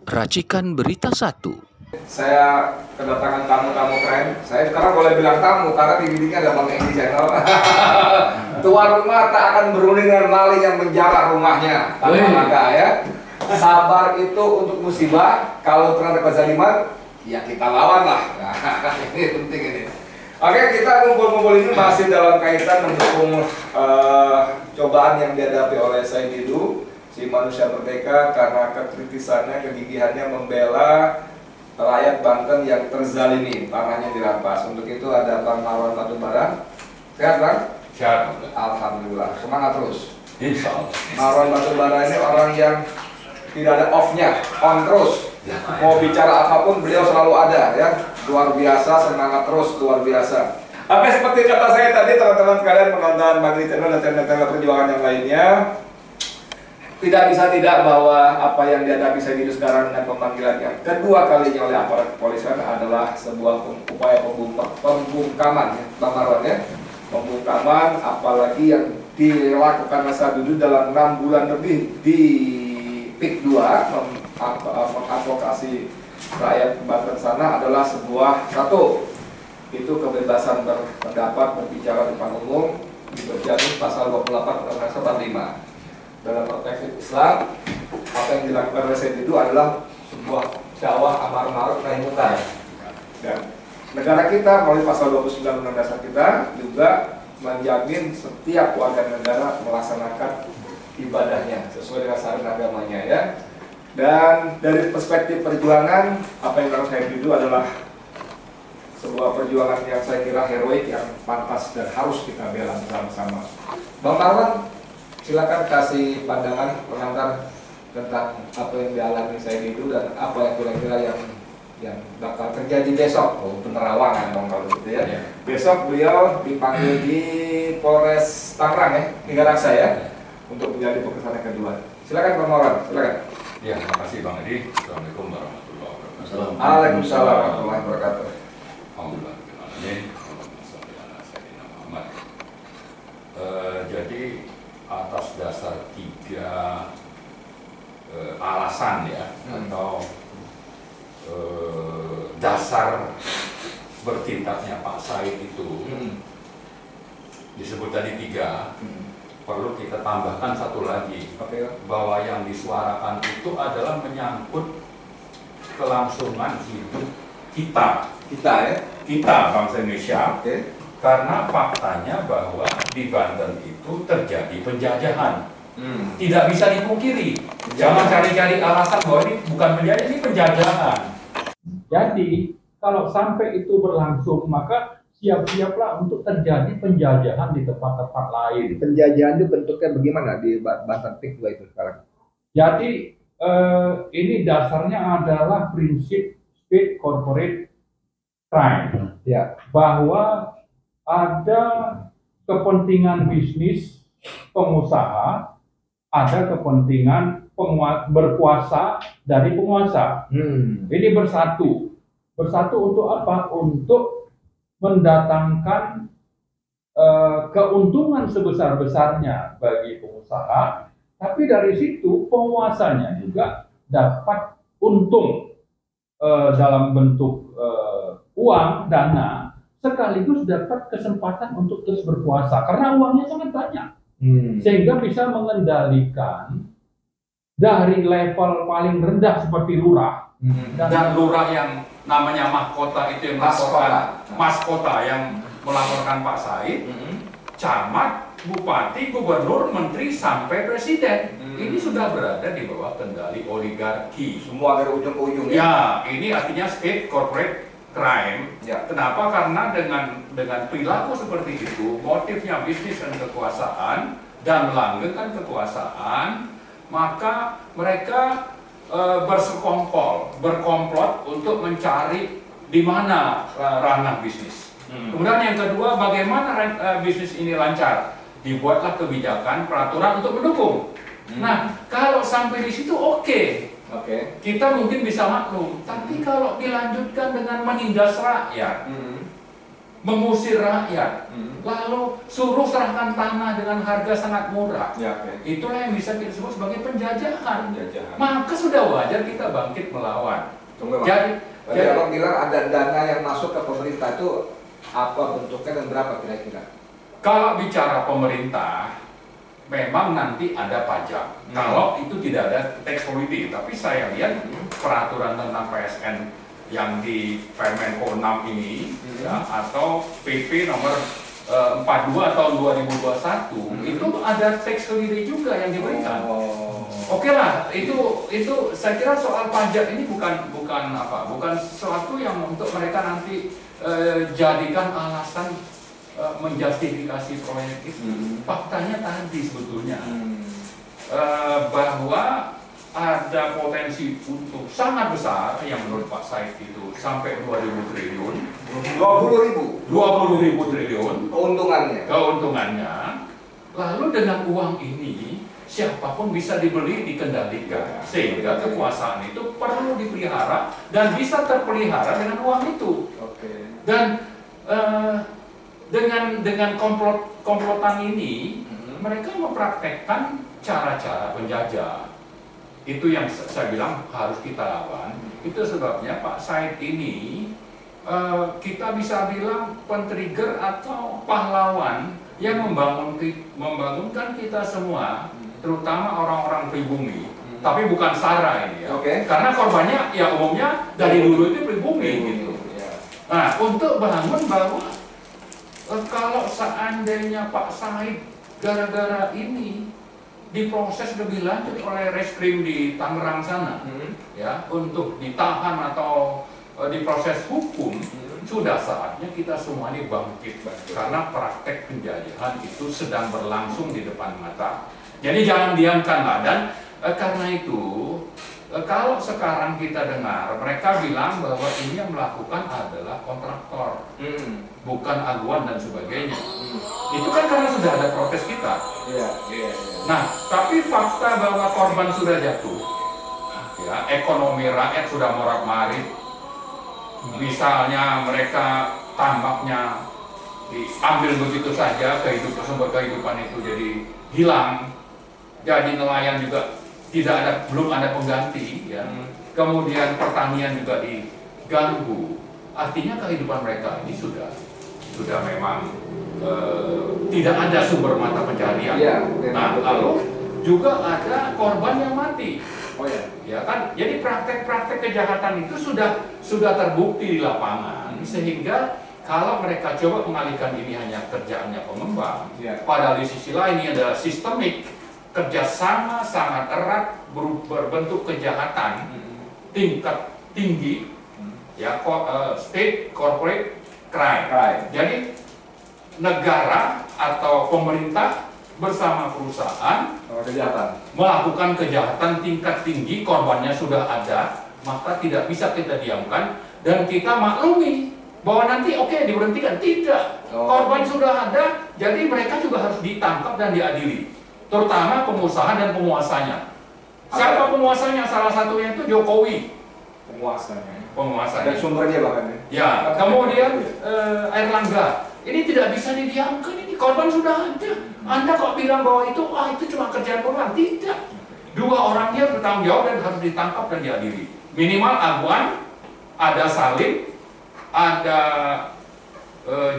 Racikan Berita 1. Saya kedatangan tamu-tamu keren. Saya sekarang boleh bilang tamu karena di bidiknya ada Bang Edi Channel. Tuan rumah tak akan berunding dengan maling yang menjarah rumahnya. Maka ya, sabar itu untuk musibah. Kalau terhadap kezaliman, ya kita lawan lah. Nah, ini penting ini. Oke, kita kumpul-kumpul ini masih dalam kaitan mendukung cobaan yang dihadapi oleh Said Didu, si manusia merdeka, karena kekritisannya, kegigihannya membela rakyat Banten yang terzalimi, tanahnya dirampas. Untuk itu ada Bang Marwan Batubara. Sehat Bang? Sehat. Alhamdulillah. Semangat terus. Insya Allah. Marwan Batubara ini orang yang tidak ada off-nya, on terus. Mau bicara apapun beliau selalu ada ya. Luar biasa, semangat terus, luar biasa. Oke, seperti kata saya tadi, teman-teman sekalian penonton Bang Edi Channel dan channel perjuangan yang lainnya, tidak bisa tidak bahwa apa yang dihadapi Said Didu sekarang dengan pemanggilan yang kedua kalinya oleh aparat kepolisian adalah sebuah upaya pembungkaman ya, Bang Marwan ya. Pembungkaman, apalagi yang dilakukan masa Didu dalam 6 bulan lebih di PIK 2 mengadvokasi rakyat Banten sana adalah sebuah satu, itu kebebasan berpendapat, berbicara di depan umum dijamin pasal 28 Undang-Undang 45. Dalam perspektif Islam, apa yang dilakukan oleh Said Didu adalah sebuah dakwah amar ma'ruf nahi munkar. Dan negara kita melalui pasal 29 Undang Dasar kita juga menjamin setiap warga negara melaksanakan ibadahnya sesuai dengan syariat agamanya ya. Dan dari perspektif perjuangan, apa yang dilakukan Said Didu adalah sebuah perjuangan yang saya kira heroik, yang pantas dan harus kita bela bersama-sama. Bang Marwan, silakan kasih pandangan pengantar tentang apa yang dialami Said Didu dan apa yang kira-kira yang bakal terjadi besok. Oh, penerawangan dong kalau gitu ya. Besok beliau dipanggil di Polres Tangerang ya, Tiga Raksa ya, untuk menjadi pemeriksaan yang kedua. Silakan Bang Marwan, silakan. Ya, terima kasih Bang Edi. Assalamualaikum warahmatullahi wabarakatuh. Waalaikumsalam warahmatullahi wabarakatuh. Alhamdulillah. Jadi atas dasar 3 alasan ya, atau dasar bertintaknya Pak Said itu disebut tadi 3. Perlu kita tambahkan satu lagi, bahwa yang disuarakan itu adalah menyangkut kelangsungan hidup kita bangsa Indonesia. Karena faktanya bahwa di Banten itu terjadi penjajahan. Tidak bisa dipungkiri. Jangan cari-cari alasan bahwa ini bukan penjajahan, ini penjajahan. Jadi kalau sampai itu berlangsung, maka siap-siaplah untuk terjadi penjajahan di tempat-tempat lain. Penjajahan itu bentuknya bagaimana di Banten PIK 2 itu sekarang? Jadi ini dasarnya adalah prinsip state corporate crime, ya, bahwa ada kepentingan bisnis pengusaha, ada kepentingan berkuasa dari penguasa. Ini bersatu untuk apa? Untuk mendatangkan keuntungan sebesar-besarnya bagi pengusaha, tapi dari situ penguasanya juga dapat untung dalam bentuk uang, dana, sekaligus dapat kesempatan untuk terus berkuasa karena uangnya sangat banyak, sehingga bisa mengendalikan dari level paling rendah seperti lurah dan lurah yang namanya mahkota itu yang melaporkan maskota yang melaporkan Pak Said, camat, bupati, gubernur, menteri sampai presiden. Ini sudah berada di bawah kendali oligarki. Semua dari ujung ke ujung ya. Ini artinya state corporate crime. Ya. Kenapa? Karena dengan perilaku seperti itu, motifnya bisnis dan kekuasaan dan melanggengkan kekuasaan, maka mereka berkomplot untuk mencari di mana ranah bisnis. Kemudian yang kedua, bagaimana bisnis ini lancar? Dibuatlah kebijakan, peraturan untuk mendukung. Nah, kalau sampai di situ oke. Kita mungkin bisa maklum. Tapi kalau dilanjutkan dengan menindas rakyat, mengusir rakyat, lalu suruh serahkan tanah dengan harga sangat murah. Itulah yang bisa kita sebut sebagai penjajahan. Maka sudah wajar kita bangkit melawan. Jadi abang bilang ada dana yang masuk ke pemerintah itu apa bentuknya dan berapa kira-kira? Kalau bicara pemerintah, memang nanti ada pajak. Kalau itu tidak ada tax holiday, tapi saya lihat peraturan tentang PSN yang di Permenko 6 ini ya, atau PP nomor 42 tahun 2021 itu ada tax holiday juga yang diberikan. Oke lah, itu saya kira soal pajak ini bukan sesuatu yang untuk mereka nanti jadikan alasan menjustifikasi proyek itu. Faktanya tadi sebetulnya bahwa ada potensi untuk sangat besar yang menurut Pak Said itu sampai 20.000 triliun. 20.000 triliun keuntungannya. Lalu dengan uang ini siapapun bisa dibeli, dikendalikan, sehingga kekuasaan itu perlu dipelihara dan bisa terpelihara dengan uang itu. Dan dengan komplotan ini mereka mempraktekkan cara-cara penjajah. Itu yang saya bilang harus kita lawan. Itu sebabnya Pak Said ini kita bisa bilang pen-trigger atau pahlawan yang membangunkan kita semua, terutama orang-orang pribumi. Tapi bukan SARA ini ya. Karena korbannya ya umumnya dari dulu itu pribumi gitu. Nah, untuk bangun bahwa kalau seandainya Pak Said gara-gara ini diproses lebih lanjut oleh reskrim di Tangerang sana, ya, untuk ditahan atau diproses hukum, sudah saatnya kita semua ini bangkit, karena praktek penjajahan itu sedang berlangsung di depan mata. Jadi jangan diamkanlah. Dan karena itu kalau sekarang kita dengar mereka bilang bahwa ini yang melakukan adalah kontraktor, bukan aguan dan sebagainya. Itu kan karena sudah ada protes kita. Nah, tapi fakta bahwa korban sudah jatuh, ya, ekonomi rakyat sudah morat-marit. Misalnya mereka tambaknya diambil begitu saja, sumber kehidupan itu jadi hilang. Jadi nelayan juga belum ada pengganti, ya. Kemudian pertanian juga diganggu. Artinya kehidupan mereka ini sudah memang tidak ada sumber mata pencarian. Nah, lalu juga ada korban yang mati. Ya kan? Jadi praktek-praktek kejahatan itu sudah terbukti di lapangan, sehingga kalau mereka coba mengalihkan ini hanya kerjaannya pengembang, padahal di sisi lain ini adalah sistemik, kerjasama sangat erat berbentuk kejahatan tingkat tinggi, ya, state corporate crime. Jadi negara atau pemerintah bersama perusahaan melakukan kejahatan tingkat tinggi, korbannya sudah ada, maka tidak bisa kita diamkan dan kita maklumi bahwa nanti diberhentikan. Tidak, korban sudah ada, jadi mereka juga harus ditangkap dan diadili, terutama pengusaha dan penguasanya. Siapa penguasanya? Salah satunya itu Jokowi. Penguasanya. Dan sumbernya bahkan. Ya, kemudian Airlangga. Ini tidak bisa didiamkan, ini korban sudah ada. Anda kok bilang bahwa itu cuma kerjaan korban? Tidak. Dua orangnya bertanggung jawab dan harus ditangkap dan diadili. Minimal aguan, ada Salim, ada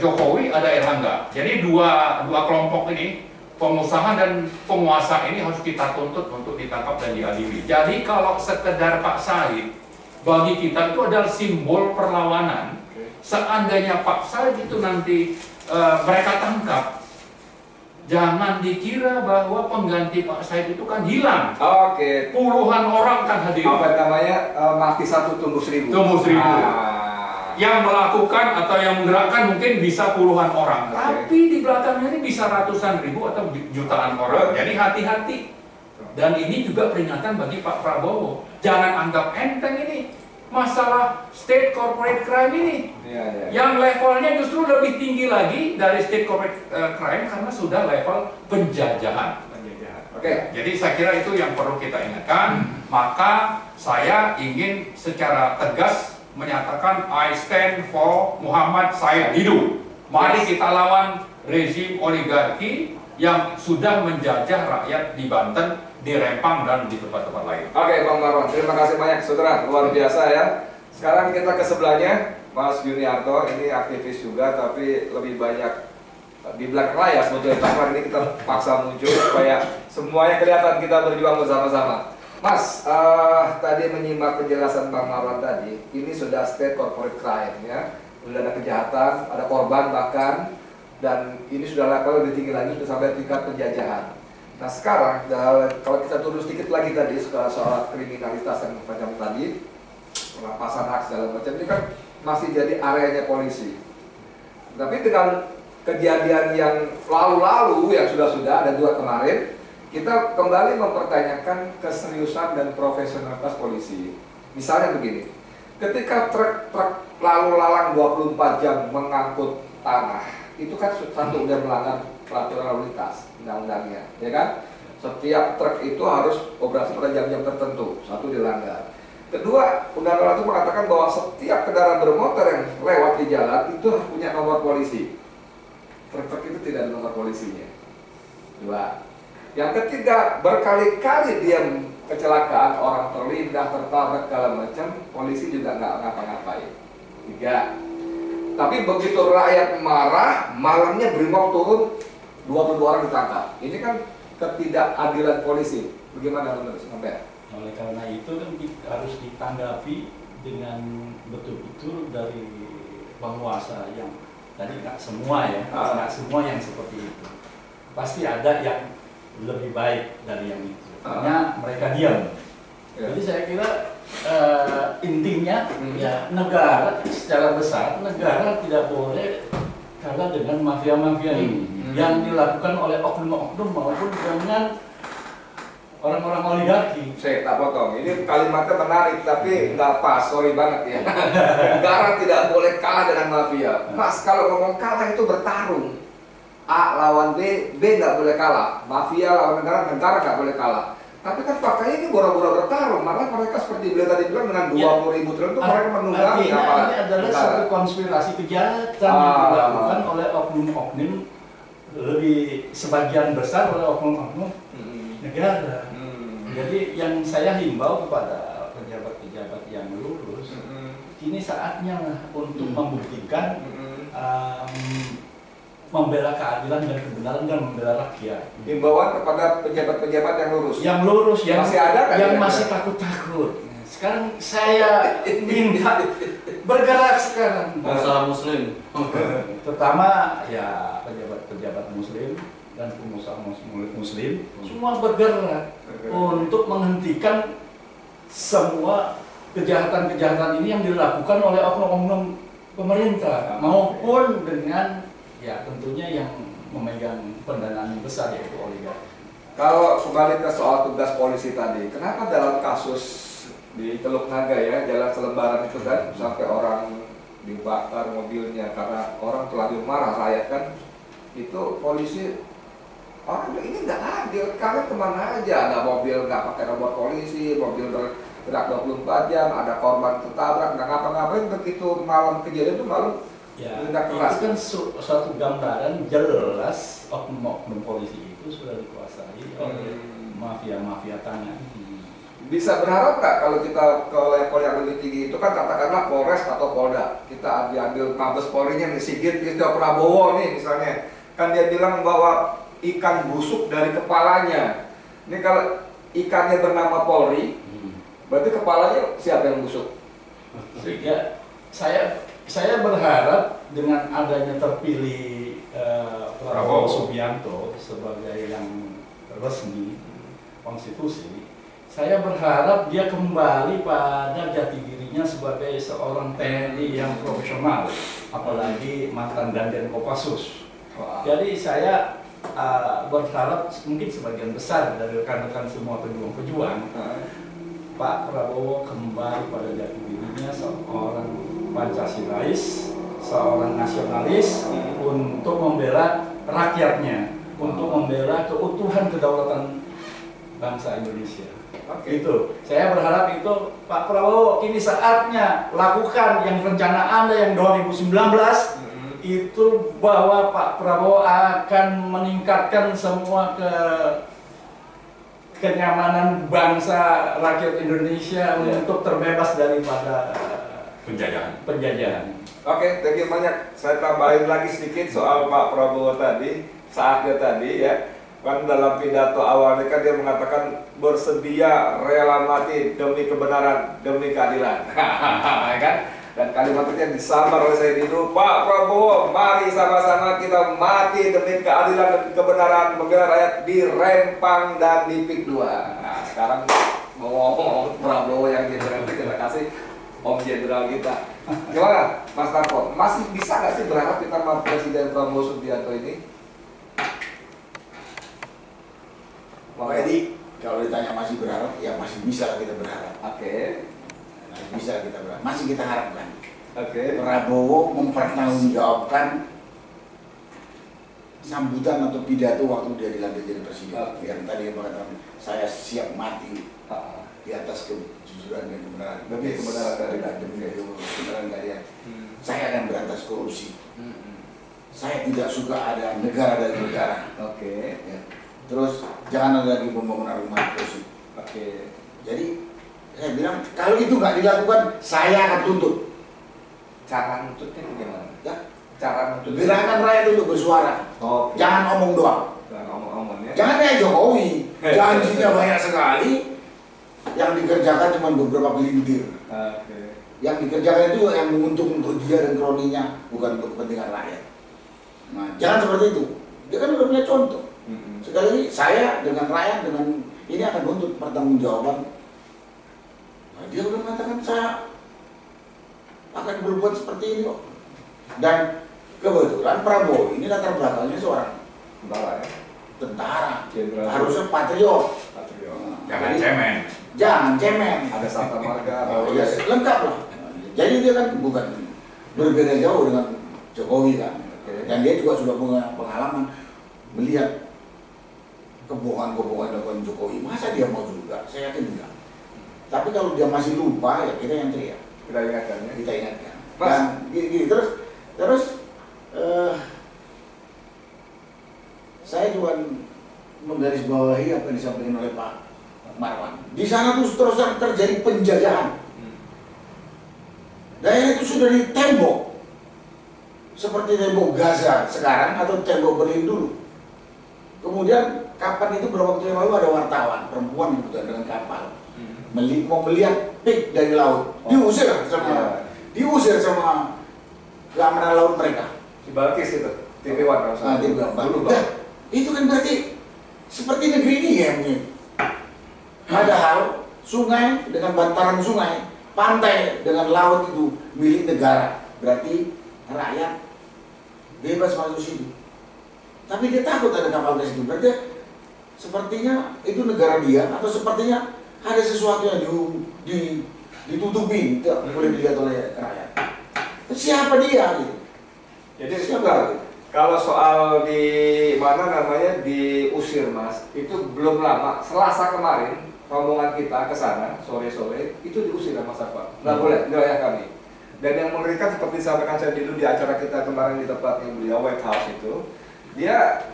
Jokowi, ada Airlangga. Jadi dua kelompok ini, pengusaha dan penguasa ini harus kita tuntut untuk ditangkap dan diadili. Jadi kalau sekedar Pak Said, bagi kita itu adalah simbol perlawanan. Seandainya Pak Said itu nanti mereka tangkap, jangan dikira bahwa pengganti Pak Said itu kan hilang. Puluhan orang kan hadir. Apa namanya, mati satu tumbuh seribu. Yang melakukan atau yang menggerakkan mungkin bisa puluhan orang, tapi di belakangnya ini bisa ratusan ribu atau jutaan orang. Jadi hati-hati. Dan ini juga peringatan bagi Pak Prabowo. Jangan anggap enteng ini masalah state corporate crime ini. Yang levelnya justru lebih tinggi lagi dari state corporate crime karena sudah level penjajahan. Jadi saya kira itu yang perlu kita ingatkan. Maka saya ingin secara tegas menyatakan I stand for Muhammad Said hidup. Mari kita lawan rezim oligarki yang sudah menjajah rakyat di Banten, di Rempang, dan di tempat-tempat lain. Oke, Bang Marwan, terima kasih banyak, saudara. Luar biasa ya. Sekarang kita ke sebelahnya, Mas Yuniarto. Ini aktivis juga, tapi lebih banyak di belakang layar sebetulnya. Tapi ini kita paksa muncul supaya semuanya kelihatan kita berjuang bersama-sama. Mas, tadi menyimak penjelasan Bang Marwan tadi, ini sudah state corporate crime ya. Sudah ada kejahatan, ada korban bahkan, dan ini sudah level lebih tinggi lagi, sudah sampai tingkat penjajahan. Nah sekarang, kalau kita turun sedikit lagi tadi soal kriminalitas yang macam tadi, perampasan hak segala macam, ini kan masih jadi areanya polisi. Tapi dengan kejadian yang lalu-lalu, yang sudah-sudah, ada 2 kemarin, kita kembali mempertanyakan keseriusan dan profesionalitas polisi. Misalnya begini, ketika truk lalu lalang 24 jam mengangkut tanah, itu kan satu udah melanggar peraturan lalu lintas, undang-undangnya, ya kan? Setiap truk itu harus operasi pada jam-jam tertentu, satu dilanggar. Kedua, undang-undang itu mengatakan bahwa setiap kendaraan bermotor yang lewat di jalan itu punya nomor polisi. Truk itu tidak ada nomor polisinya. 2. Yang ketiga, berkali-kali dia kecelakaan, orang terlindas, tertabrak, segala macam, polisi juga nggak ngapa-ngapain. 3. Tapi begitu rakyat marah, malamnya Brimob turun, 22 orang ditangkap. Ini kan ketidakadilan polisi. Bagaimana menurut Sampai? Oleh karena itu kan harus ditanggapi dengan betul-betul dari penguasa yang tadi nggak semua ya, nggak semua yang seperti itu. Pasti ada yang lebih baik dari yang itu. Hanya mereka diam. Jadi saya kira intinya ya negara secara besar, negara tidak boleh kalah dengan mafia-mafia ini yang dilakukan oleh oknum-oknum maupun dengan orang-orang oligarki. Saya tak potong, ini kalimatnya menarik tapi nggak pas, sorry banget ya. Negara tidak boleh kalah dengan mafia. Mas, kalau ngomong kalah itu bertarung. A lawan B, B nggak boleh kalah. Mafia lawan negara, negara nggak boleh kalah. Tapi kan faktanya ini bora-bora bertarung. Malah mereka seperti beliau tadi bilang dengan 20.000 triliun itu mereka menunggangi aparat. Ini adalah satu konspirasi kejahatan yang dilakukan oleh oknum-oknum, lebih sebagian besar oleh oknum-oknum negara. Jadi yang saya himbau kepada pejabat-pejabat yang lurus, kini saatnya untuk membuktikan membela keadilan dan kebenaran dan membela rakyat. Himbauan kepada pejabat-pejabat yang lurus. Yang lurus, yang masih ada kan? Yang masih takut-takut. Sekarang saya minta bergerak sekarang. Pengusaha Muslim. Terutama ya pejabat-pejabat Muslim dan pengusaha Muslim, semua bergerak untuk menghentikan semua kejahatan-kejahatan ini yang dilakukan oleh oknum-oknum pemerintah maupun dengan ya tentunya yang memegang pendanaan besar yaitu oligarki. Kalau kembali ke soal tugas polisi tadi, kenapa dalam kasus di Teluk Naga ya, Jalan Selembaran itu kan sampai orang dibakar mobilnya karena orang terlanjur marah, rakyat kan, itu polisi orang ini nggak adil, kalian kemana aja, ada mobil nggak pakai nomor polisi, mobil bergerak 24 jam, ada korban tertabrak, nggak ngapa-ngapain, begitu malam kejadian itu malam. Ya, itu kan suatu gambaran jelas oknum-oknum polisi itu sudah dikuasai oleh mafia-mafia tanah. Bisa berharap nggak kalau kita ke level yang lebih tinggi itu kan katakanlah Polres atau Polda, kita diambil Mabes Polri-nya nih, Sigit Listio Prabowo nih misalnya, kan dia bilang bahwa ikan busuk dari kepalanya. Ini kalau ikannya bernama Polri, berarti kepalanya siapa yang busuk? Sehingga saya berharap dengan adanya terpilih Prabowo Subianto sebagai yang resmi konstitusi, saya berharap dia kembali pada jati dirinya sebagai seorang TNI yang profesional, apalagi mantan Danjen Kopassus. Jadi saya berharap mungkin sebagian besar dari rekan-rekan semua pejuang-pejuang, Pak Prabowo kembali pada jati dirinya seorang Pancasilais, seorang nasionalis untuk membela rakyatnya, untuk membela keutuhan kedaulatan bangsa Indonesia. Itu, saya berharap itu Pak Prabowo kini saatnya lakukan yang rencana Anda yang 2019 itu bahwa Pak Prabowo akan meningkatkan semua kenyamanan bangsa rakyat Indonesia untuk terbebas daripada penjajahan. Oke, thank you banyak. Saya tambahin lagi sedikit soal Pak Prabowo tadi, saatnya tadi ya. Kan dalam pidato awalnya kan dia mengatakan bersedia rela mati demi kebenaran, demi keadilan. Ya kan? Dan kalimat itu yang disambar oleh saya itu, Pak Prabowo, mari sama-sama kita mati demi keadilan dan kebenaran membela rakyat di Rempang dan di PIK 2. Nah, sekarang mau ngomong Prabowo yang jenderal, terima kasih Om Jenderal kita. Gimana Mas Tarko? Masih bisa nggak sih berharap kita sama Presiden Prabowo Subianto ini? Jadi kalau ditanya masih berharap, ya masih bisa lah kita berharap. Oke. Masih bisa kita berharap. Masih kita harapkan. Oke. Prabowo mempertanggungjawabkan sambutan atau pidato waktu dia dilantik jadi presiden. Yang tadi yang mengatakan saya siap mati di atas kejujuran dan kebenaran. Demi kebenaran keadilan. Demi kebenaran keadilan. Saya akan berantas korupsi. Saya tidak suka ada negara dari negara. Oke. Ya. Terus jangan ada lagi pembangunan rumah korupsi. Oke. Jadi saya bilang kalau itu nggak dilakukan, saya akan tuntut. Cara nuntutnya bagaimana? Ya. Cara nuntut. Gerakan rakyat untuk bersuara. Oke. Jangan omong doang. Jangan ngomong-ngomong ya. Jangan kayak Jokowi. Janjinya banyak sekali, yang dikerjakan cuma beberapa pelintir. Oke. Yang dikerjakan itu yang menguntungkan untuk dia dan kroninya, bukan untuk kepentingan rakyat. Nah, jangan seperti itu. Dia kan udah punya contoh. Sekali lagi, saya dengan rakyat, dengan ini akan menuntut pertanggungjawaban. Nah, dia udah mengatakan saya akan berbuat seperti ini kok. Dan kebetulan Prabowo ini latar belakangnya seorang tentara, harusnya patriot. Jangan cemen. Jangan cemen. Ada Santa Marga. Ya, lengkap lah. Jadi dia kan bukan berbeda jauh dengan Jokowi kan. Dan dia juga sudah punya pengalaman melihat kebohongan-kebohongan dilakukan Jokowi. Masa dia mau juga? Saya yakin enggak. Tapi kalau dia masih lupa, ya kita yang teriak. Kita ingatkan ya. Kita ingatkan. Mas. Dan gini, terus saya cuma menggarisbawahi apa yang disampaikan oleh Pak Marwan. Di sana tuh terus terjadi penjajahan. Daerah itu sudah ditembok. Seperti tembok Gaza sekarang atau tembok Berlin dulu. Kemudian kapan itu beberapa waktu yang lalu ada wartawan perempuan gitu dengan kapal mau melihat PIK dari laut, diusir sama keamanan laut mereka. Si Balkis itu, TV One Nah, itu kan berarti seperti negeri ini ya mungkin. Padahal sungai dengan bantaran sungai, pantai dengan laut itu milik negara, berarti rakyat bebas masuk situ. Tapi dia takut ada kapal ke situ. Berarti sepertinya itu negara dia, atau sepertinya ada sesuatu yang ditutupi, tidak boleh dilihat oleh rakyat. Siapa dia? Gitu. Jadi siapa? Kalau soal di mana namanya diusir Mas, itu belum lama. Selasa kemarin rombongan kita ke sana sore-sore itu diusir sama Satpam. Nggak boleh di wilayah kami. Dan yang mengerikan seperti disampaikan saya dulu di acara kita kemarin di tempatnya beliau White House itu, dia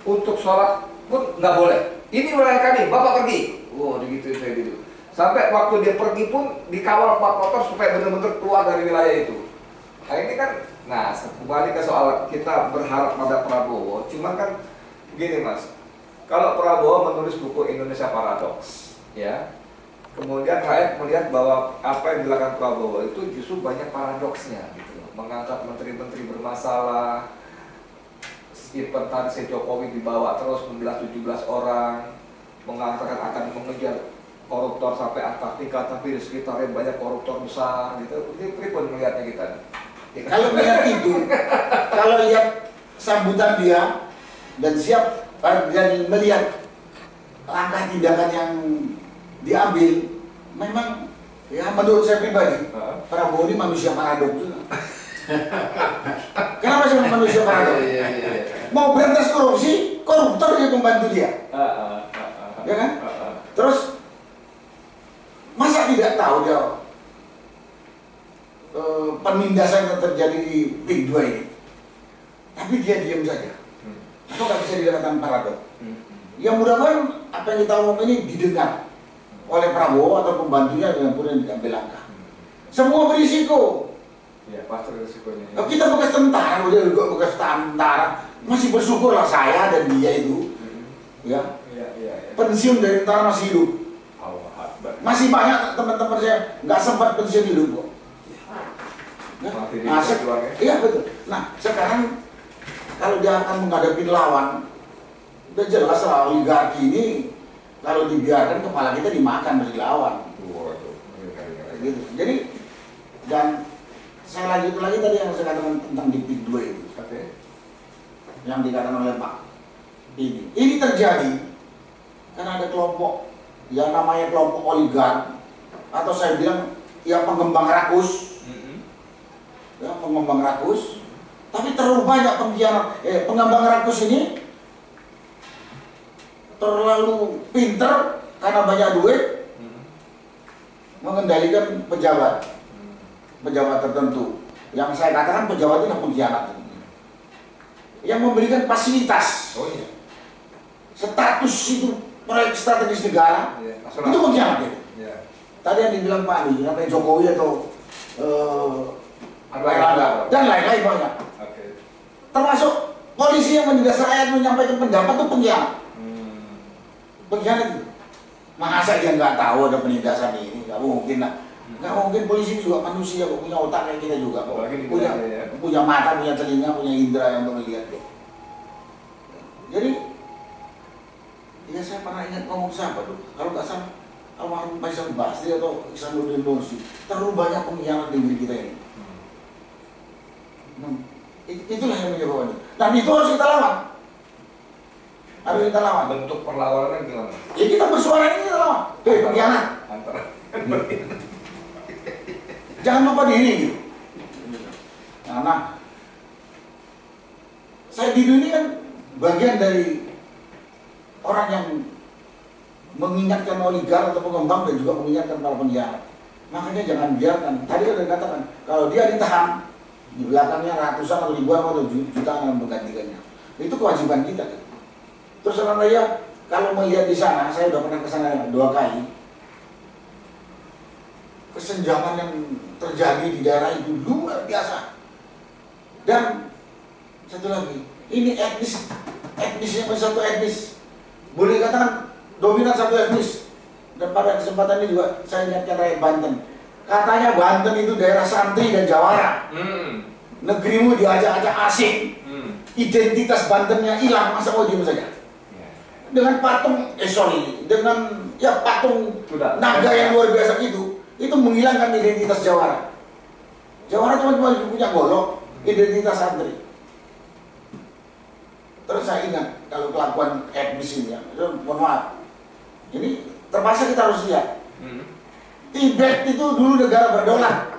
untuk sholat pun nggak boleh. Ini wilayah kami, Bapak pergi. Wow, digituin saya gitu. Sampai waktu dia pergi pun dikawal 4 motor supaya benar-benar keluar dari wilayah itu. Nah ini kan, nah kembali ke soal kita berharap pada Prabowo. Cuman kan gini Mas, kalau Prabowo menulis buku Indonesia Paradoks, ya, kemudian rakyat melihat bahwa apa yang dilakukan Prabowo itu justru banyak paradoksnya, gitu. Mengangkat menteri-menteri bermasalah. Even tadi si Jokowi dibawa terus 17 orang, mengatakan akan mengejar koruptor sampai Antartika, tapi di sekitarnya banyak koruptor besar, gitu. Ini pripun melihatnya kita? Kalau melihat itu, kalau lihat sambutan dia dan siap dan melihat langkah tindakan yang diambil, memang ya menurut saya pribadi, Prabowo ini manusia paradok juga. Kenapa sih manusia paradok? Mau berantas korupsi, koruptor dia membantu dia, ya kan? Terus masa tidak tahu dia penindasan yang terjadi di PIK 2 ini? tapi dia diam saja. Atau nggak bisa dikatakan paradok. Yang mudah-mudahan apa yang kita omong ini didengar oleh Prabowo atau pembantunya dengan kemudian diambil langkah. Semua berisiko. Ya, pasti risikonya. Kalau kita bekas tentara, udah juga bekas tentara, masih bersyukurlah saya dan dia itu, ya. Pensiun dari tentara masih hidup. Masih banyak teman-teman saya nggak sempat pensiun hidup kok. Iya betul. Nah sekarang kalau dia akan menghadapi lawan, udah jelas lah oligarki ini kalau dibiarkan kepala kita dimakan dari lawan. Gitu. Jadi dan saya lanjut lagi tadi yang saya katakan tentang Dikdik 2 itu, yang dikatakan oleh Pak. Ini terjadi karena ada kelompok yang namanya kelompok oligark atau saya bilang ya pengembang rakus, ya pengembang rakus. Tapi terlalu banyak pengembang rakus ini terlalu pinter karena banyak duit mengendalikan pejabat tertentu. Yang saya katakan pejabat itu pengkhianat yang memberikan fasilitas, status itu proyek strategis negara, itu pengkhianat ya. Tadi yang dibilang Pak Andi, namanya Jokowi atau dan lain-lain banyak. Termasuk polisi yang menindas rakyat menyampaikan pendapat itu pengkhianat. Pengkhianat itu. Masa dia nggak tahu ada penindasan ini? Nggak mungkin lah. Nggak mungkin, polisi juga manusia, punya otak kayak kita juga, punya mata, punya telinga, punya indera yang untuk melihat. Jadi, ya saya pernah ingat ngomong siapa tuh, kalau nggak salah almarhum Faisal Basri atau Ihsanuddin Nursi, terlalu banyak pengkhianat di negeri kita ini. Itulah yang menyebabkannya. Dan itu harus kita lawan. Harus kita lawan. Bentuk perlawanannya gimana? Ya kita bersuara ini kita lawan. Pengkhianat. Jangan lupa diri. Nah, saya di dunia kan bagian dari orang yang mengingatkan oligark atau pengembang dan juga mengingatkan para pengkhianat. Makanya jangan biarkan. Tadi sudah dikatakan kalau dia ditahan, di belakangnya ratusan atau ribuan atau jutaan yang menggantikannya. Itu kewajiban kita. Terus saya kalau melihat di sana, saya sudah pernah ke sana 2 kali. Kesenjangan yang terjadi di daerah itu luar biasa. Dan satu lagi, ini etnisnya satu etnis. Boleh katakan dominan satu etnis. Dan pada kesempatan ini juga saya ingatkan rakyat Banten. Katanya Banten itu daerah santri dan jawara. Negerimu diajak-ajak asing. Identitas Bantennya hilang, masa mau diem saja? Dengan patung, dengan patung naga yang luar biasa itu menghilangkan identitas jawara. Jawara cuma punya golok, identitas santri. Terus saya ingat kalau kelakuan etnis ini, mohon maaf, ini terpaksa kita harus lihat. Tibet itu dulu negara berdaulat.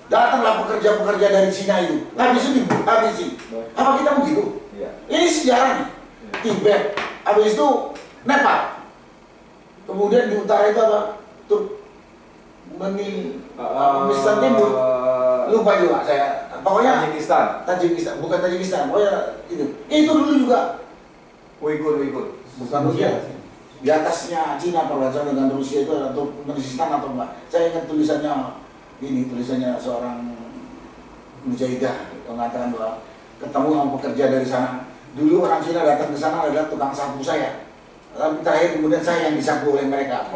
Datanglah pekerja-pekerja dari Cina itu, habisi. Apa kita begitu? Ini sejarahnya. Tibet, habis itu Nepal. Kemudian di utara itu apa? Turkmenistan Timur. Lupa juga saya. Pokoknya Tajikistan, bukan Tajikistan. Pokoknya itu dulu juga Uighur. Bukan Rusia. Di atasnya Cina perbatasan dengan Rusia itu atau Turkmenistan atau enggak. Saya ingat tulisannya seorang mujahidah yang mengatakan bahwa ketemu sama pekerja dari sana. Dulu orang Cina datang ke sana adalah tukang sapu saya. Tapi terakhir kemudian saya yang disapu oleh mereka.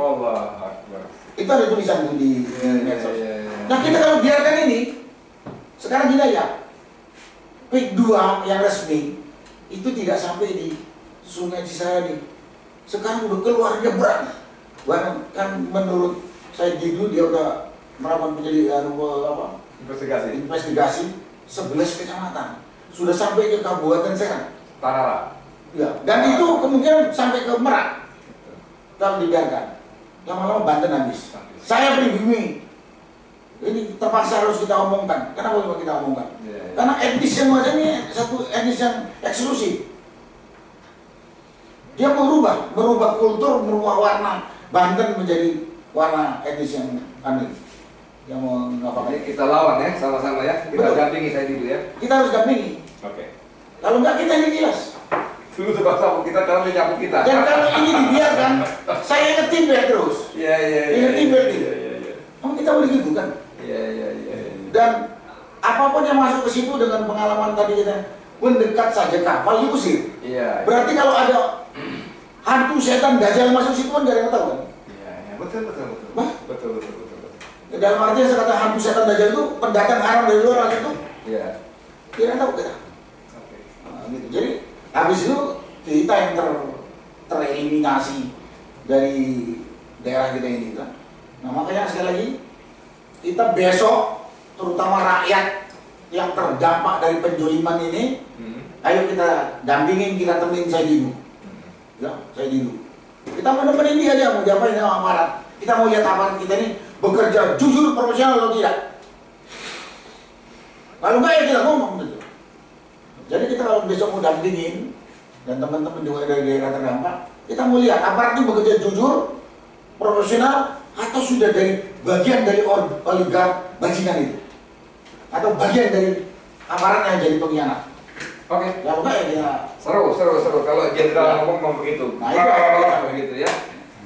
Itu ada tulisan itu di medsos. Nah kita kalau biarkan ini, sekarang gini aja. PIK 2 yang resmi itu tidak sampai di Sungai Cisayani. Sekarang udah keluar nyebrang. Bahkan kan menurut saya dulu dia udah melakukan investigasi 11 kecamatan. Sudah sampai ke Kabupaten Serang. Tarara. Ya, dan itu kemungkinan sampai ke Merak. Kalau dibiarkan. Lama-lama Banten habis. Saya pribumi. Ini terpaksa harus kita omongkan. Kenapa kita omongkan? Karena etnis yang macam ini satu etnis yang eksklusif. Dia merubah kultur, merubah warna Banten menjadi warna etnis yang aneh. Yang mau ngapain? Kita lawan ya, sama-sama ya. Kita dampingi saya dulu ya. Kita harus dampingi. Oke. Kalau enggak kita ini jelas. Dulu tukang sapu kita, sekarang dia nyapu kita. Dan kalau ini dibiarkan, saya ingat Tibet terus. Iya. Ingat Tibet itu. Kamu kita boleh gitu kan? Iya. Dan apapun yang masuk ke situ dengan pengalaman tadi kita mendekat saja kapal diusir. Iya. Berarti kalau ada hantu setan dajjal masuk situ kan gak ada yang tahu kan? Iya. Betul. Wah? Betul. Dalam artian saya kata hantu setan dajjal itu pendatang haram dari luar itu. Iya. Tidak tahu kita. Oke. Nah, gitu. Jadi habis itu kita yang tereliminasi dari daerah kita ini kan. Nah makanya sekali lagi kita besok terutama rakyat yang terdampak dari penjoliman ini, ayo kita dampingin, kita temenin saya dulu. Ya, saya dulu. Kita mau nemenin dia aja, mau diapain sama aparat. Kita mau lihat aparat kita ini bekerja jujur, profesional atau tidak. Kalau enggak ya kita ngomong gitu. Jadi kita kalau besok mau dampingin dan teman-teman juga dari daerah terdampak, kita mau lihat aparat itu bekerja jujur, profesional, atau sudah dari bagian dari oligark bajingan itu, atau bagian dari aparat yang jadi pengkhianat. Oke. Kalau enggak ya kita Seru. Kalau jenderal ngomong begitu. Nah, itu begitu ya.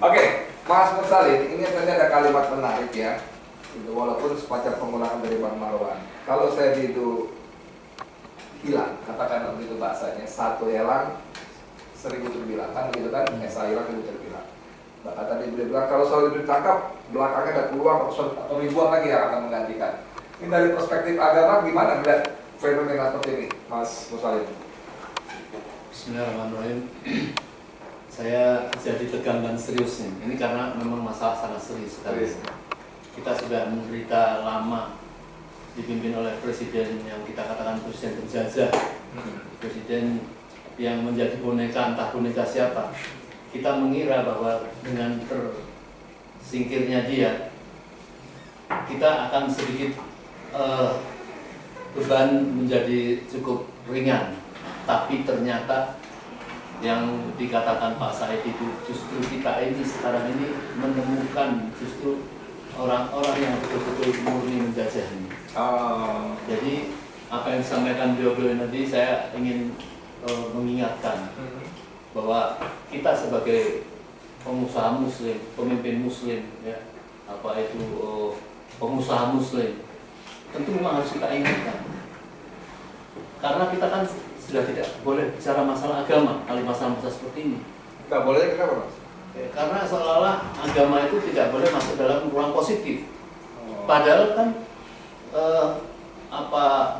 Oke, Mas Mursalin, ini tadi ada kalimat menarik ya. Itu walaupun semacam penggunaan dari Bang Marwan. Kalau saya itu hilang, katakan begitu bahasanya, satu hilang 1000 terbilang kan begitu kan? Saya hilang 1000 terbilang. Bahkan tadi beliau bilang kalau soal ditangkap belakangnya ada puluhan atau ribuan lagi yang akan menggantikan. Ini dari perspektif agama gimana melihat fenomena seperti ini, Mas Mursalin? Bismillahirrahmanirrahim. Saya jadi tegang dan serius nih. Ini karena memang masalah sangat serius sekali. Kita sudah menderita lama dipimpin oleh presiden yang kita katakan presiden penjajah, presiden yang menjadi boneka, entah boneka siapa. Kita mengira bahwa dengan tersingkirnya dia, kita akan sedikit beban menjadi cukup ringan. Tapi ternyata yang dikatakan Pak Said itu justru kita ini sekarang ini menemukan justru orang-orang yang betul-betul murni menjajah ini. Jadi apa yang disampaikan beliau-beliau tadi saya ingin mengingatkan bahwa kita sebagai pengusaha muslim, pemimpin muslim, ya, apa itu pengusaha muslim, tentu memang harus kita ingatkan. Karena kita kan sudah tidak boleh bicara masalah agama kali masalah-masalah seperti ini. Nggak boleh, kenapa Mas? Karena seolah-olah agama itu tidak boleh masuk dalam ruang positif. Padahal kan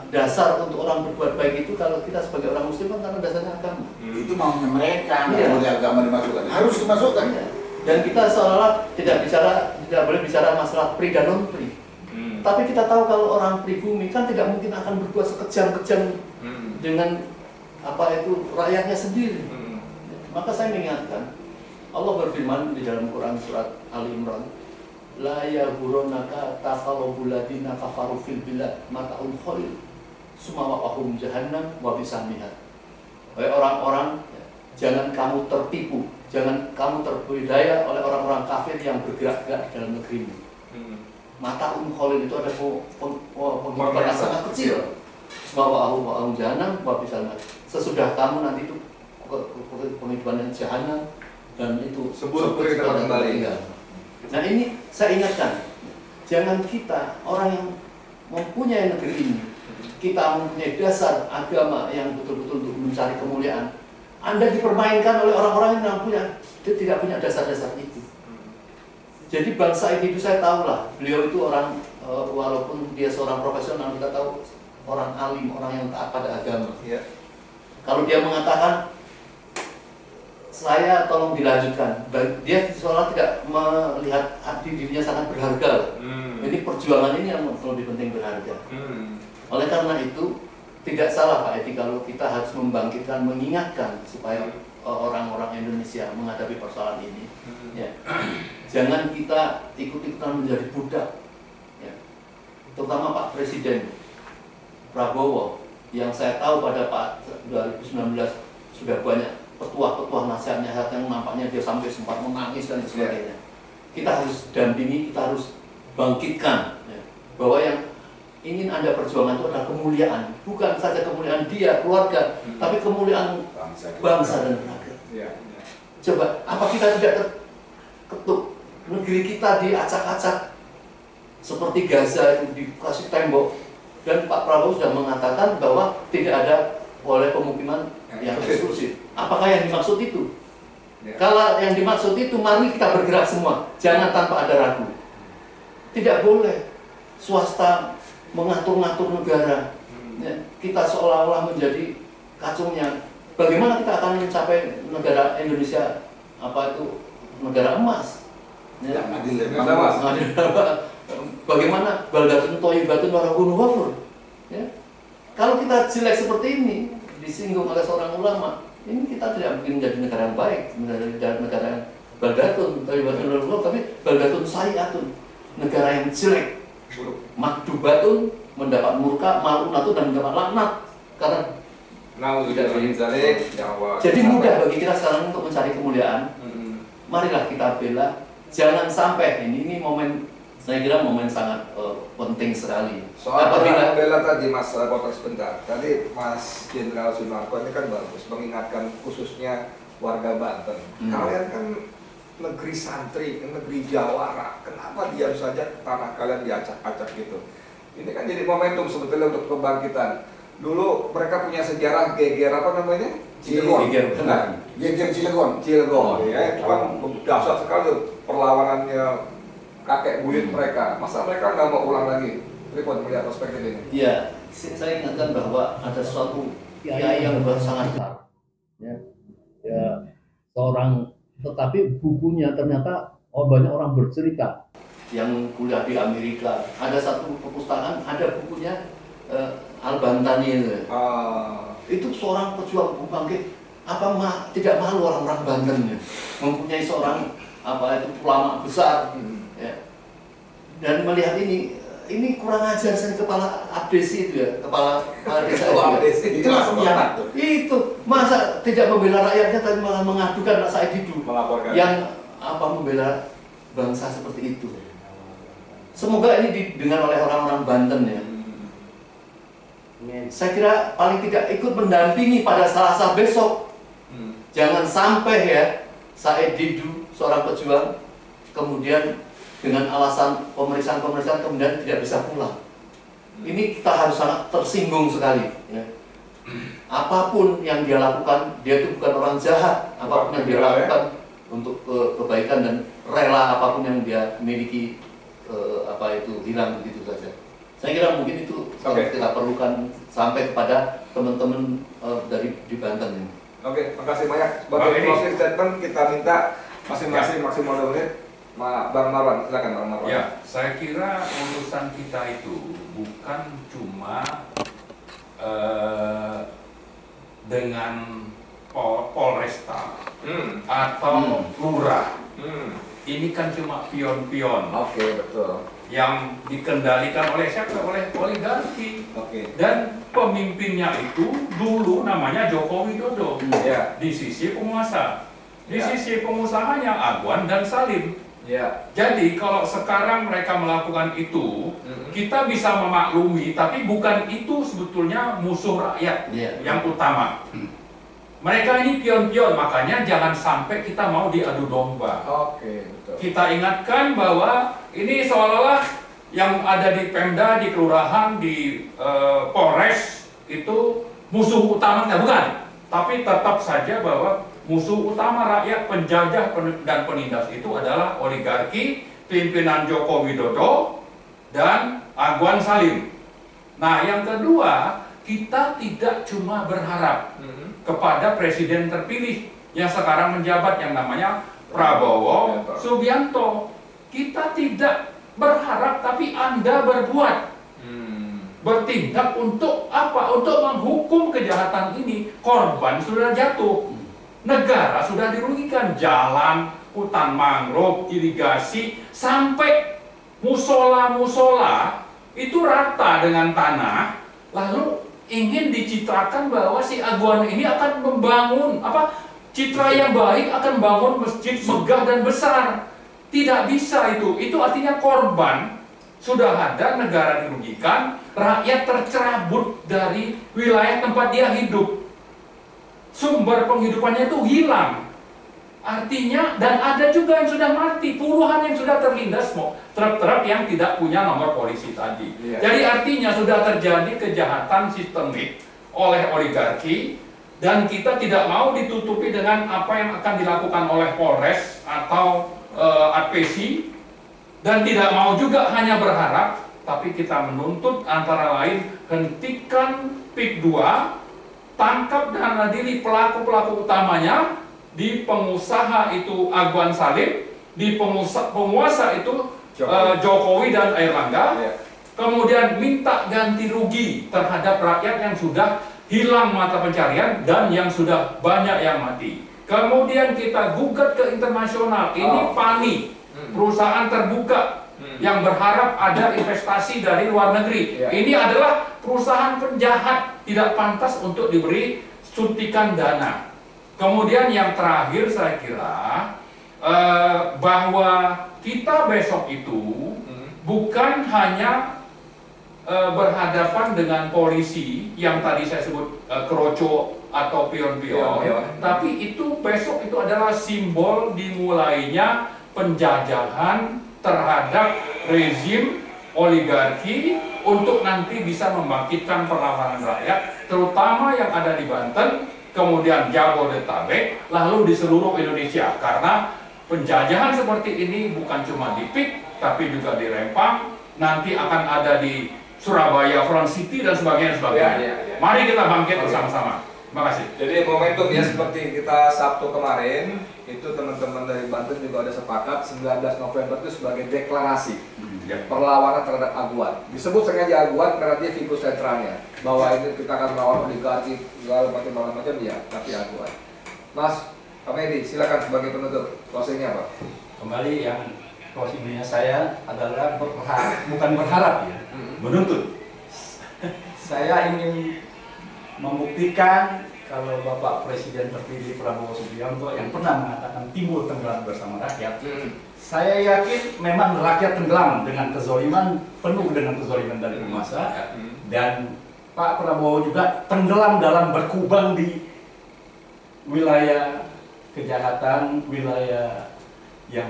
dasar untuk orang berbuat baik itu kalau kita sebagai orang muslim kan karena dasarnya agama. itu maunya mereka, nggak boleh agama dimasukkan, harus dimasukkan. Ya. Dan kita seolah-olah tidak boleh bicara masalah pri dan non pri. Tapi kita tahu kalau orang pribumi kan tidak mungkin akan berbuat sekejam-kejam dengan rakyatnya sendiri. Maka saya mengingatkan, Allah berfirman di dalam Quran surat Ali Imran, la yaghurunaka taqallubul ladina kafaru fil bilad mata'un qalil summa waqahum jahannam wa bisal mihad. Wahai orang-orang, jangan kamu tertipu, jangan kamu terbudaya oleh orang-orang kafir yang bergerak-gerak di dalam negerimu. Mata'un qalil itu ada penghidupan yang sangat kecil. Summa waqahum jahannam wa bisal mihad. Sesudah kamu nanti itu penghidupan yang jahanam dan itu sebelum kita kembali. Nah ini saya ingatkan, jangan kita orang yang mempunyai negeri ini, kita mempunyai dasar agama yang betul-betul untuk mencari kemuliaan, Anda dipermainkan oleh orang-orang yang tidak punya dasar-dasar itu. Jadi bangsa itu saya tahu lah, beliau itu orang walaupun dia seorang profesional, kita tahu orang alim, orang yang taat pada agama. Kalau dia mengatakan saya tolong dilanjutkan, dia seolah tidak melihat arti dirinya sangat berharga. Ini perjuangan ini yang lebih penting berharga. Oleh karena itu tidak salah Pak Edi kalau kita harus membangkitkan, mengingatkan supaya orang-orang Indonesia menghadapi persoalan ini. Ya. Jangan kita ikut-ikutan menjadi budak. Ya. Terutama Pak Presiden Prabowo yang saya tahu pada Pak 2019 sudah banyak petuah-petuah nasihat-nasihat yang nampaknya dia sampai sempat menangis dan sebagainya. Kita harus dampingi, kita harus bangkitkan ya, bahwa yang ingin Anda perjuangkan itu adalah kemuliaan, bukan saja kemuliaan dia, keluarga, tapi kemuliaan bangsa dan rakyat. Coba, apa kita tidak terketuk? Negeri kita diacak-acak seperti Gaza itu dikasih tembok, dan Pak Prabowo sudah mengatakan bahwa tidak ada oleh pemukiman yang eksklusif. Apakah yang dimaksud itu? Kalau yang dimaksud itu, mari kita bergerak semua, jangan tanpa ada ragu. Tidak boleh swasta mengatur-ngatur negara. Kita seolah-olah menjadi kacungnya. Bagaimana kita akan mencapai negara Indonesia negara emas? Bagaimana baldatun thayyibatun wa rabbun ghafur? Kalau kita jelek seperti ini, disinggung oleh seorang ulama, ini kita tidak mungkin menjadi negara yang baik, menjadi negara yang baldatun thayyibatun wa rabbun ghafur, tapi baldatun sayyi'atun, negara yang jelek, makdubatun, mendapat murka, malunatun, dan mendapat laknat karena jadi mudah bagi kita sekarang untuk mencari kemuliaan. Marilah kita bela. Jangan sampai ini momen, saya kira momen sangat penting sekali. Soal bela tadi Mas potong sebentar. Tadi Mas Jenderal Sunarko ini kan bagus mengingatkan khususnya warga Banten. Kalian kan negeri santri, negeri jawara. Kenapa diam saja tanah kalian diacak-acak gitu? Ini kan jadi momentum sebetulnya untuk kebangkitan. Dulu mereka punya sejarah geger apa namanya? Cilegon. Geger Cilegon. Cilegon, ya. Itu kan dahsyat sekali perlawanannya kakek buyut mereka. Masa mereka nggak mau ulang lagi? Repot melihat perspektif ini. Iya, saya ingatkan bahwa ada suatu kiai yang sangat besar. Seorang, tetapi bukunya ternyata banyak orang bercerita yang kuliah di Amerika. Ada satu perpustakaan, ada bukunya Al-Bantani itu seorang pejuang bangkit. Tidak malu orang-orang Banten ya, mempunyai seorang ulama besar ya. Dan melihat ini kurang ajar saya kepala abdesi itu ya, kepala desa itu ya. Itu masa tidak membela rakyatnya tapi malah mengadukan Said Didu yang membela bangsa seperti itu. Semoga ini didengar oleh orang-orang Banten ya. Saya kira paling tidak ikut mendampingi pada Selasa besok. Jangan sampai ya Said Didu, seorang pejuang, kemudian dengan alasan pemeriksaan kemudian tidak bisa pulang. Ini kita harus sangat tersinggung sekali ya. Apapun yang dia lakukan, dia itu bukan orang jahat. Apapun yang dia lakukan untuk kebaikan dan rela apapun yang dia miliki hilang begitu saja. Saya kira mungkin itu kita perlukan sampai kepada teman-teman di Banten ini. Oke, makasih banyak. Sebagai closing statement kita minta masing-masing maksimal 2 menit. Bang Marwan, silakan Bang Marwan. Ya, saya kira urusan kita itu bukan cuma dengan Polresta atau lurah. Ini kan cuma pion-pion. Oke, betul. Yang dikendalikan oleh siapa? Oleh oligarki. Dan pemimpinnya itu dulu namanya Joko Widodo. Di sisi penguasa, di sisi pengusahanya Agwan dan Salim. Jadi kalau sekarang mereka melakukan itu, kita bisa memaklumi, tapi bukan itu sebetulnya musuh rakyat yang utama. Mereka ini pion-pion, makanya jangan sampai kita mau diadu domba. Betul. Kita ingatkan bahwa ini seolah-olah yang ada di Pemda, di kelurahan, di Polres itu musuh utamanya, bukan. Tapi tetap saja bahwa musuh utama rakyat, penjajah dan penindas itu adalah oligarki, pimpinan Joko Widodo, dan Agwan Salim. Nah, yang kedua, kita tidak cuma berharap kepada presiden terpilih yang sekarang menjabat yang namanya Prabowo Subianto. Kita tidak berharap, tapi Anda berbuat, bertindak untuk apa? Untuk menghukum kejahatan ini. Korban sudah jatuh, negara sudah dirugikan, jalan, hutan mangrove, irigasi, sampai musola-musola itu rata dengan tanah. Lalu ingin dicitrakan bahwa si Agwan ini akan membangun citra yang baik, akan bangun masjid megah dan besar. Tidak bisa itu artinya korban sudah ada negara dirugikan, rakyat tercerabut dari wilayah tempat dia hidup. Sumber penghidupannya itu hilang. Artinya, dan ada juga yang sudah mati, puluhan yang sudah terlindas truk-truk yang tidak punya nomor polisi tadi. Jadi artinya sudah terjadi kejahatan sistemik oleh oligarki, dan kita tidak mau ditutupi dengan apa yang akan dilakukan oleh Polres atau APC, dan tidak mau juga hanya berharap, tapi kita menuntut antara lain hentikan PIK 2, tangkap dan adili pelaku-pelaku utamanya. Di pengusaha itu Agwan Salim, di penguasa itu Jokowi dan Airlangga, kemudian minta ganti rugi terhadap rakyat yang sudah hilang mata pencarian dan yang sudah banyak yang mati. Kemudian kita gugat ke internasional, ini PANI, perusahaan terbuka yang berharap ada investasi dari luar negeri. Ini adalah perusahaan penjahat, tidak pantas untuk diberi suntikan dana. Kemudian yang terakhir saya kira bahwa kita besok itu bukan hanya berhadapan dengan polisi yang tadi saya sebut kroco atau pion-pion, tapi itu besok itu adalah simbol dimulainya penjajahan terhadap rezim oligarki untuk nanti bisa membangkitkan perlawanan rakyat, terutama yang ada di Banten, kemudian Jabodetabek, lalu di seluruh Indonesia. Karena penjajahan seperti ini bukan cuma di PIK, tapi juga di Rempang, nanti akan ada di Surabaya, Front City, dan sebagainya. Mari kita bangkit bersama-sama. Terima kasih. Jadi momentum ya seperti kita Sabtu kemarin, itu teman-teman dari Banten juga ada sepakat 19 November itu sebagai deklarasi perlawanan terhadap Agwan. Disebut sengaja Agwan karena dia figur sentralnya, bahwa ini kita akan melawan oligarki segala macam ya, tapi Agwan. Mas Ahmedi, silakan sebagai penutup. Closingnya apa? Kembali yang closingnya saya adalah bukan berharap ya, menuntut. Saya ingin membuktikan kalau Bapak Presiden terpilih Prabowo Subianto yang pernah mengatakan timbul tenggelam bersama rakyat, saya yakin memang rakyat tenggelam dengan kezoliman, penuh dengan kezoliman dari penguasa, dan Pak Prabowo juga tenggelam dalam berkubang di wilayah kejahatan, wilayah yang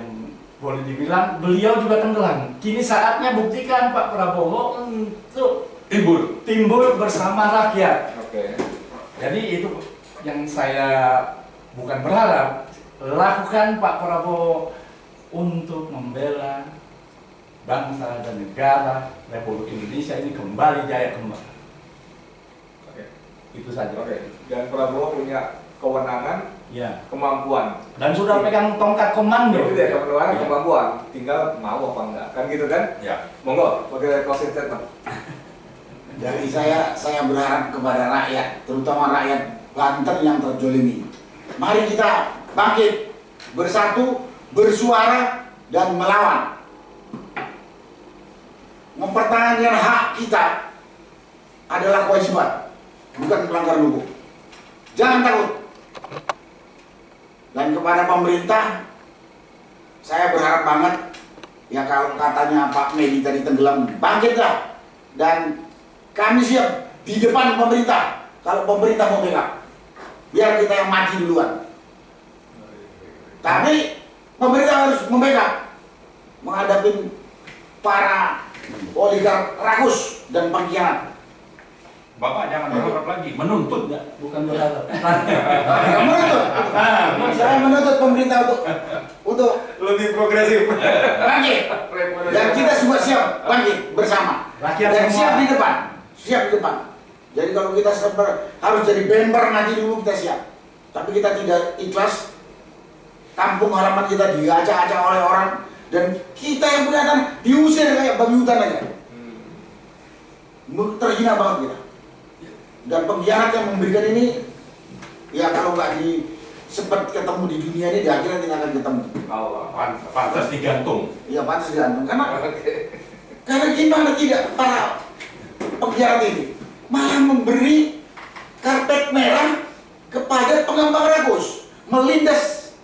boleh dibilang beliau juga tenggelam. Kini saatnya buktikan Pak Prabowo untuk timbul bersama rakyat. Jadi itu yang saya bukan berharap, lakukan Pak Prabowo untuk membela bangsa dan negara Republik Indonesia ini kembali jaya kembali. Itu saja. Dan Prabowo punya kewenangan, kemampuan, dan sudah pegang tongkat komando. Itu dia kewenangan, kemampuan, tinggal mau apa enggak, kan gitu kan? Monggo, pakai closing statement. Dari saya berharap kepada rakyat, terutama rakyat Banten yang terjolimi. Mari kita bangkit, bersatu, bersuara, dan melawan. Mempertahankan hak kita adalah kewajiban, bukan pelanggaran hukum. Jangan takut. Dan kepada pemerintah, saya berharap banget, ya kalau katanya Pak Medi tadi tenggelam, bangkitlah. Dan kami siap di depan pemerintah kalau pemerintah mau backup. Biar kita yang mati duluan. Tapi pemerintah harus membackup menghadapi para oligark rakus dan pengkhianat. Bapak jangan berharap lagi, menuntut ya, bukan berharap. Menuntut. Saya menuntut pemerintah untuk lebih progresif. Bangkit. Dan kita semua siap bangkit bersama. Rakyat dan semua siap di depan. Siap di depan. Jadi kalau kita harus jadi member nanti dulu kita siap. Tapi kita tidak ikhlas kampung halaman kita diacak-acak oleh orang dan kita yang punya tanah diusir kayak babi hutan aja. Terhina banget kita. Dan pengkhianat yang memberikan ini, ya kalau nggak sempat ketemu di dunia ini, di akhirat tidak akan ketemu. Pantas digantung. Iya pantas digantung. Karena gimana tidak para pengkhianat ini malah memberi karpet merah kepada pengembang rakus, melindas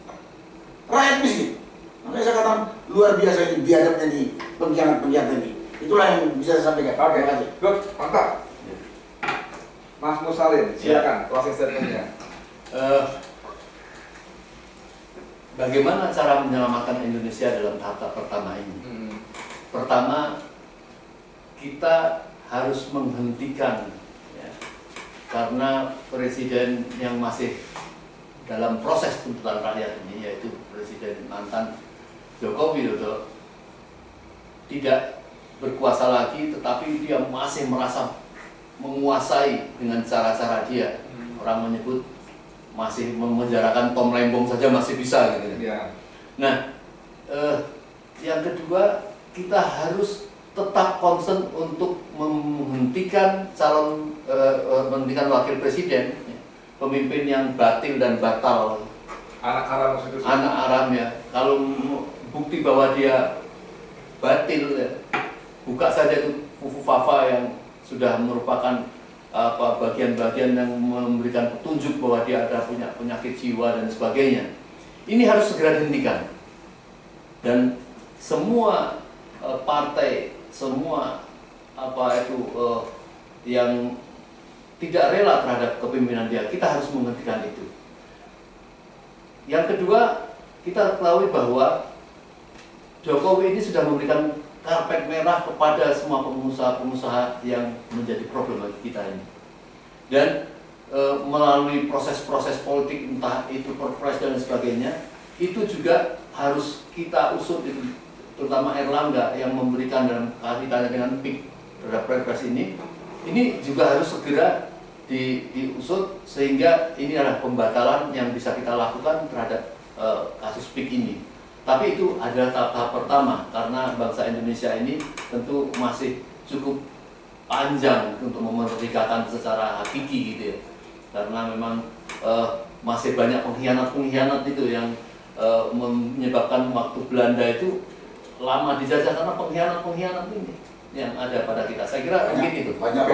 rakyat miskin. Makanya saya katakan luar biasa ini biadabnya nih pengkhianat ini. Itulah yang bisa saya sampaikan. Oke, Terima kasih. good, mantap. Mas Musalin, silakan closing statement-nya. Bagaimana cara menyelamatkan Indonesia dalam tahap pertama ini? Pertama, kita harus menghentikan, ya, karena presiden yang masih dalam proses tuntutan rakyat ini, yaitu presiden mantan Joko Widodo, tidak berkuasa lagi, tetapi dia masih merasa menguasai dengan cara-cara dia. Orang menyebut masih memenjarakan Tom Lembong saja masih bisa gitu. Ya. Nah, yang kedua, kita harus tetap concern untuk menghentikan menghentikan wakil presiden, pemimpin yang batil dan batal, Anak haram konstitusi. anak haram ya. Kalau bukti bahwa dia batil, ya, buka saja itu Fufu Fafa yang sudah merupakan bagian-bagian yang memberikan petunjuk bahwa dia ada punya penyakit jiwa dan sebagainya. Ini harus segera dihentikan. Dan semua partai, semua yang tidak rela terhadap kepemimpinan dia, kita harus menghentikan itu. Yang kedua, kita ketahui bahwa Jokowi ini sudah memberikan karpet merah kepada semua pengusaha-pengusaha yang menjadi problem bagi kita ini. Dan melalui proses-proses politik, entah itu perpres dan sebagainya, itu juga harus kita usut, itu terutama Erlangga yang memberikan dalam kaitannya dengan PIK terhadap perpres ini juga harus segera diusut, sehingga ini adalah pembatalan yang bisa kita lakukan terhadap kasus PIK ini. Tapi itu adalah tahap pertama, karena bangsa Indonesia ini tentu masih cukup panjang untuk memerdekakan secara hakiki gitu ya. Karena memang masih banyak pengkhianat-pengkhianat itu yang menyebabkan waktu Belanda itu lama dijajah karena pengkhianat-pengkhianat ini yang ada pada kita. Saya kira mungkin itu. Banyak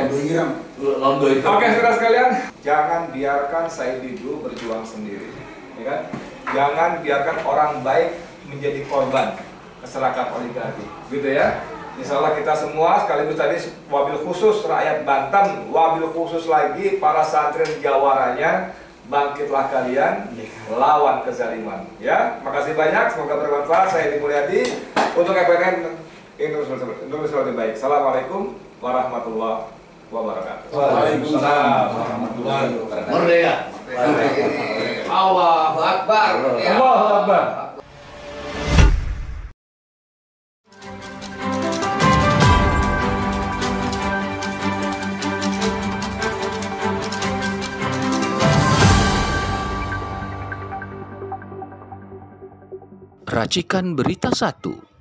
Londo itu. Oke, saudara sekalian, jangan biarkan Said Didu berjuang sendiri, ya kan? Jangan biarkan orang baik menjadi korban masyarakat oligarki, gitu ya. Insya Allah kita semua, sekaligus tadi wabil khusus rakyat Banten, wabil khusus lagi para santri jawaranya, bangkitlah kalian, lawan kezaliman. Ya, makasih banyak, semoga bermanfaat. Saya Edi Mulyadi untuk FNN Indonesia Lebih Baik. Assalamualaikum warahmatullahi wabarakatuh. Waalaikumsalam warahmatullahi wabarakatuh. Merdeka. Allahu Akbar. Allahu Akbar. Racikan Berita 1.